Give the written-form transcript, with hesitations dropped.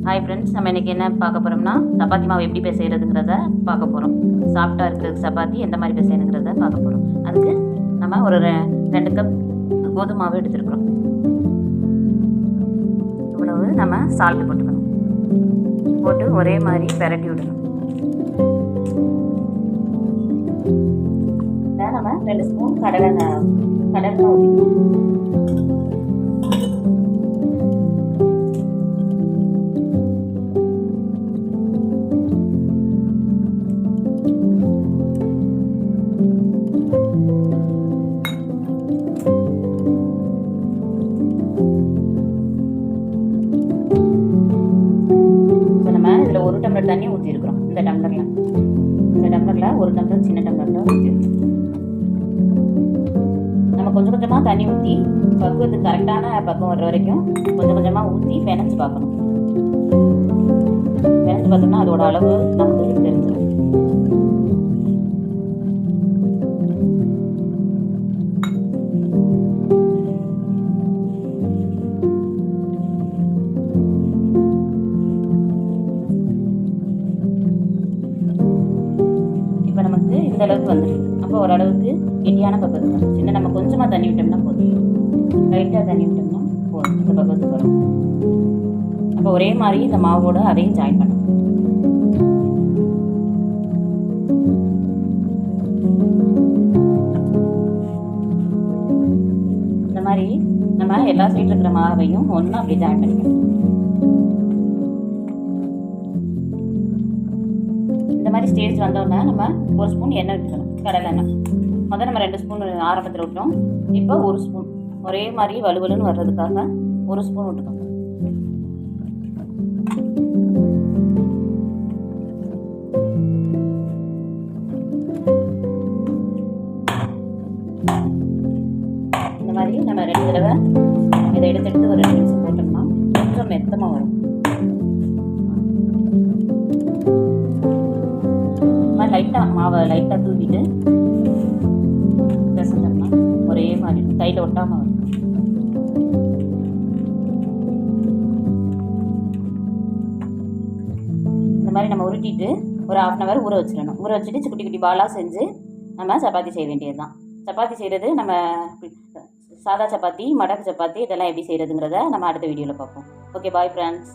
Hi friends, நம்ம இன்றைக்கி என்ன பார்க்க போகிறோம்னா சப்பாத்தி மாவு எப்படி செய்கிறதுங்கிறத பார்க்க போகிறோம். சாஃப்டாக இருக்கிறது சப்பாத்தி எந்த மாதிரி செய்யணுங்கிறத பார்க்க போகிறோம். அதுக்கு நம்ம ஒரு 2 கப் கோதுமை மாவு எடுத்துருக்குறோம். இவ்வளவு நம்ம சால்ட்டு போட்டுக்கணும். போட்டு ஒரே மாதிரி பெரட்டி விடணும். நம்ம 2 ஸ்பூன் கடலை ஊற்றிக்கணும். ஒரு டம்ளர் தண்ணி ஊற்றிருக்கிறோம். இந்த டம்ளரில் ஒரு டம்ளர் சின்ன டம்ளரில் ஊற்றிருக்கோம். நம்ம கொஞ்சம் கொஞ்சமாக தண்ணி ஊற்றி பக்குவத்துக்கு கரெக்டான பக்குவம் வர்ற வரைக்கும் கொஞ்சம் கொஞ்சமாக ஊற்றி பிணைஞ்சு பார்க்கணும். பிணைஞ்சு பார்த்தோம்னா அதோட அளவு நமக்கு தெரிஞ்சிடும். நமக்கு இந்த அளவுக்கு வந்துடும். அப்போ ஓரளவுக்கு கெட்டியான பக்குவத்துக்கு வந்துச்சு. இன்னும் நம்ம கொஞ்சமாக தண்ணி விட்டோம்னா போதும். லைட்டாக தண்ணி விட்டோம்னா போதும், இந்த பக்குவத்துக்கு வரும். அப்போ ஒரே மாதிரி இந்த மாவோட அதையும் ஜாயின் பண்ணணும். இந்த மாதிரி நம்ம எல்லா சைடில் இருக்கிற மாவையும் ஒன்றா அப்படியே ஜாயின் பண்ணிக்கணும். இந்த மாதிரி ஸ்டேஜ் வந்தோடனே நம்ம 1 ஸ்பூன் எண்ணெய் விட்டுக்கணும், கடலை எண்ணெய். முதல்ல நம்ம 2 ஸ்பூன் ஆரம்பத்தில் விட்டோம். இப்போ 1 ஸ்பூன் ஒரே மாதிரி வலுவலுன்னு வர்றதுக்காக 1 ஸ்பூன் விட்டுக்கோங்க. இந்த மாதிரி நம்ம 2 தடவை இதை எடுத்து ஒரு 2 நிமிஷம் போட்டோம்னா கொஞ்சம் மெத்தமாக வரும். லைட்டாக மாவை லைட்டாக தூவிட்டு பிசைஞ்சோம்னா ஒரே மாதிரி கையில் ஒட்டாமல் வரும். இந்த மாதிரி நம்ம உருட்டிட்டு ஒரு 1/2 hour ஊற வச்சிடணும். ஊற வச்சுட்டு குட்டி குட்டி பாலாக செஞ்சு நம்ம சப்பாத்தி செய்ய வேண்டியது தான். சப்பாத்தி செய்கிறது நம்ம சாதா சப்பாத்தி, மடக்கு சப்பாத்தி இதெல்லாம் எப்படி செய்கிறதுங்கிறத நம்ம அடுத்த வீடியோவில் பார்ப்போம். Okay, bye friends.